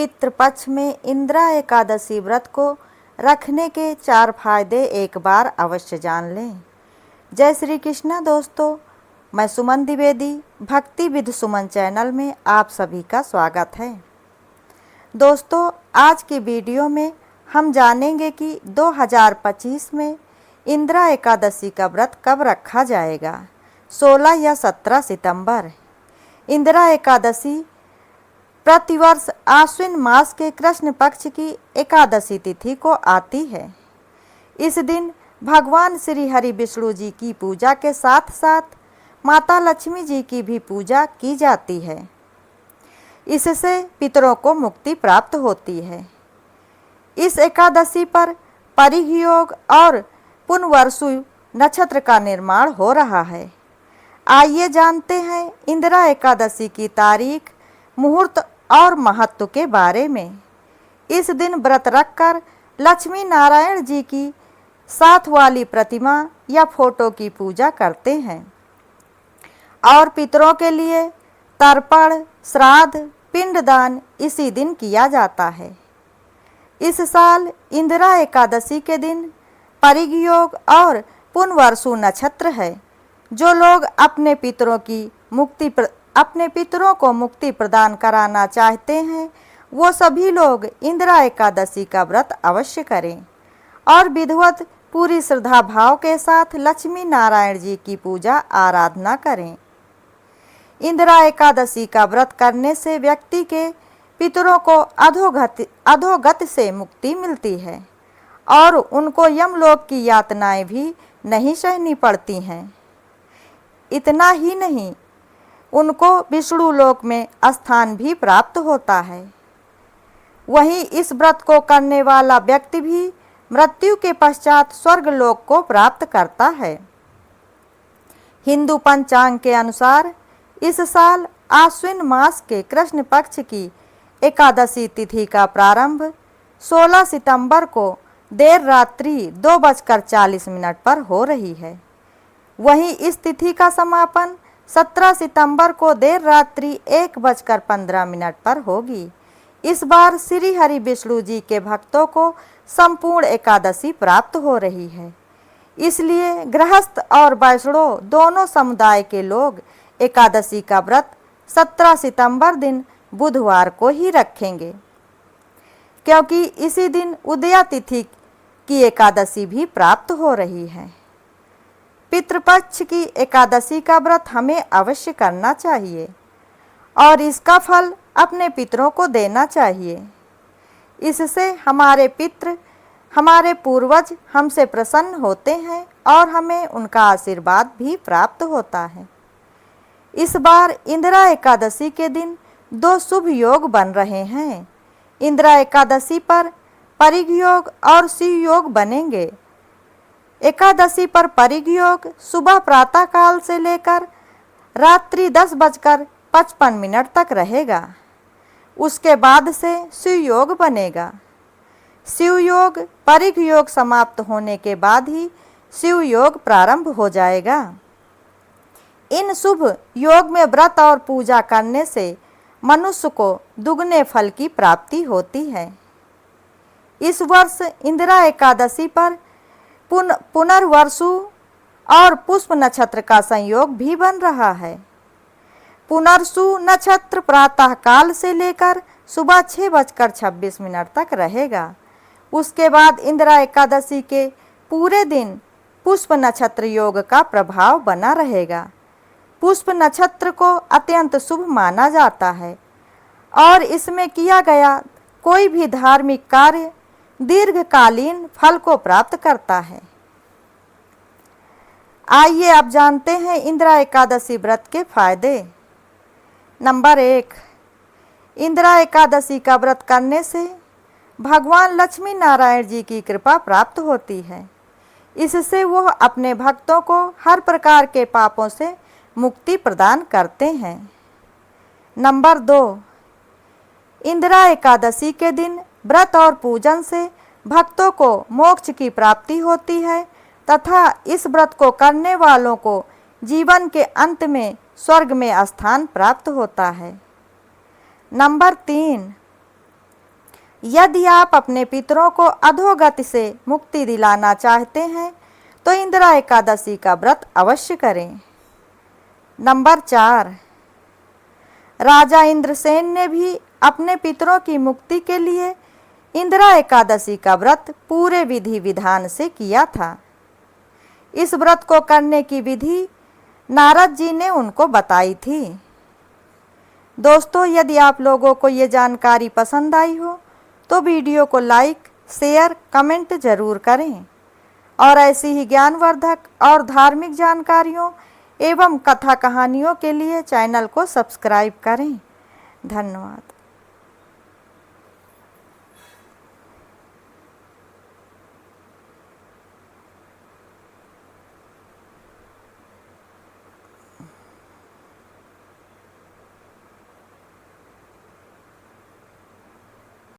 पितृपक्ष में इंदिरा एकादशी व्रत को रखने के 4 फायदे एक बार अवश्य जान लें। जय श्री कृष्णा दोस्तों, मैं सुमन द्विवेदी भक्ति विद सुमन चैनल में आप सभी का स्वागत है। दोस्तों, आज की वीडियो में हम जानेंगे कि 2025 में इंदिरा एकादशी का व्रत कब रखा जाएगा। 16 या 17 सितंबर। इंदिरा एकादशी प्रतिवर्ष आश्विन मास के कृष्ण पक्ष की एकादशी तिथि को आती है। इस दिन भगवान श्री हरि विष्णु जी की पूजा के साथ साथ माता लक्ष्मी जी की भी पूजा की जाती है। इससे पितरों को मुक्ति प्राप्त होती है। इस एकादशी पर परिघ योग और पुनर्वसु नक्षत्र का निर्माण हो रहा है। आइए जानते हैं इंदिरा एकादशी की तारीख, मुहूर्त और महत्व के बारे में। इस दिन व्रत रखकर लक्ष्मी नारायण जी की साथ वाली प्रतिमा या फोटो की पूजा करते हैं और पितरों के लिए तर्पण, श्राद्ध, पिंडदान इसी दिन किया जाता है। इस साल इंदिरा एकादशी के दिन परिघ योग और पुनर्वसु नक्षत्र है। जो लोग अपने पितरों को मुक्ति प्रदान कराना चाहते हैं, वो सभी लोग इंदिरा एकादशी का व्रत अवश्य करें और विधिवत पूरी श्रद्धा भाव के साथ लक्ष्मी नारायण जी की पूजा आराधना करें। इंदिरा एकादशी का व्रत करने से व्यक्ति के पितरों को अधोगति से मुक्ति मिलती है और उनको यमलोक की यातनाएं भी नहीं सहनी पड़ती हैं। इतना ही नहीं, उनको विष्णु लोक में स्थान भी प्राप्त होता है। वहीं इस व्रत को करने वाला व्यक्ति भी मृत्यु के पश्चात स्वर्ग लोक को प्राप्त करता है। हिंदू पंचांग के अनुसार इस साल आश्विन मास के कृष्ण पक्ष की एकादशी तिथि का प्रारंभ 16 सितंबर को देर रात्रि 2:40 पर हो रही है। वहीं इस तिथि का समापन 17 सितंबर को देर रात्रि 1:15 पर होगी। इस बार श्री हरि विष्णु जी के भक्तों को संपूर्ण एकादशी प्राप्त हो रही है। इसलिए गृहस्थ और वैष्णव दोनों समुदाय के लोग एकादशी का व्रत 17 सितंबर दिन बुधवार को ही रखेंगे, क्योंकि इसी दिन उदया तिथि की एकादशी भी प्राप्त हो रही है। पितृपक्ष की एकादशी का व्रत हमें अवश्य करना चाहिए और इसका फल अपने पितरों को देना चाहिए। इससे हमारे पितृ, हमारे पूर्वज हमसे प्रसन्न होते हैं और हमें उनका आशीर्वाद भी प्राप्त होता है। इस बार इंदिरा एकादशी के दिन 2 शुभ योग बन रहे हैं। इंदिरा एकादशी पर परिघ योग और शिव योग बनेंगे। एकादशी पर परिघ योग सुबह प्रातः काल से लेकर रात्रि 10:55 तक रहेगा। उसके बाद से शिव योग बनेगा। शिव योग परिघ योग समाप्त होने के बाद ही शिव योग प्रारंभ हो जाएगा। इन शुभ योग में व्रत और पूजा करने से मनुष्य को दुगने फल की प्राप्ति होती है। इस वर्ष इंदिरा एकादशी पर पुनर्वसु और पुष्प नक्षत्र का संयोग भी बन रहा है। पुनर्वसु नक्षत्र प्रातः काल से लेकर सुबह 6:26 तक रहेगा। उसके बाद इंदिरा एकादशी के पूरे दिन पुष्प नक्षत्र योग का प्रभाव बना रहेगा। पुष्प नक्षत्र को अत्यंत शुभ माना जाता है और इसमें किया गया कोई भी धार्मिक कार्य दीर्घकालीन फल को प्राप्त करता है। आइए अब जानते हैं इंदिरा एकादशी व्रत के फायदे। नंबर 1, इंदिरा एकादशी का व्रत करने से भगवान लक्ष्मी नारायण जी की कृपा प्राप्त होती है। इससे वह अपने भक्तों को हर प्रकार के पापों से मुक्ति प्रदान करते हैं। नंबर 2, इंदिरा एकादशी के दिन व्रत और पूजन से भक्तों को मोक्ष की प्राप्ति होती है तथा इस व्रत को करने वालों को जीवन के अंत में स्वर्ग में स्थान प्राप्त होता है। नंबर 3, यदि आप अपने पितरों को अधोगति से मुक्ति दिलाना चाहते हैं तो इंदिरा एकादशी का व्रत अवश्य करें। नंबर 4, राजा इंद्रसेन ने भी अपने पितरों की मुक्ति के लिए इंदिरा एकादशी का व्रत पूरे विधि विधान से किया था। इस व्रत को करने की विधि नारद जी ने उनको बताई थी। दोस्तों, यदि आप लोगों को ये जानकारी पसंद आई हो तो वीडियो को लाइक, शेयर, कमेंट जरूर करें और ऐसी ही ज्ञानवर्धक और धार्मिक जानकारियों एवं कथा कहानियों के लिए चैनल को सब्सक्राइब करें। धन्यवाद।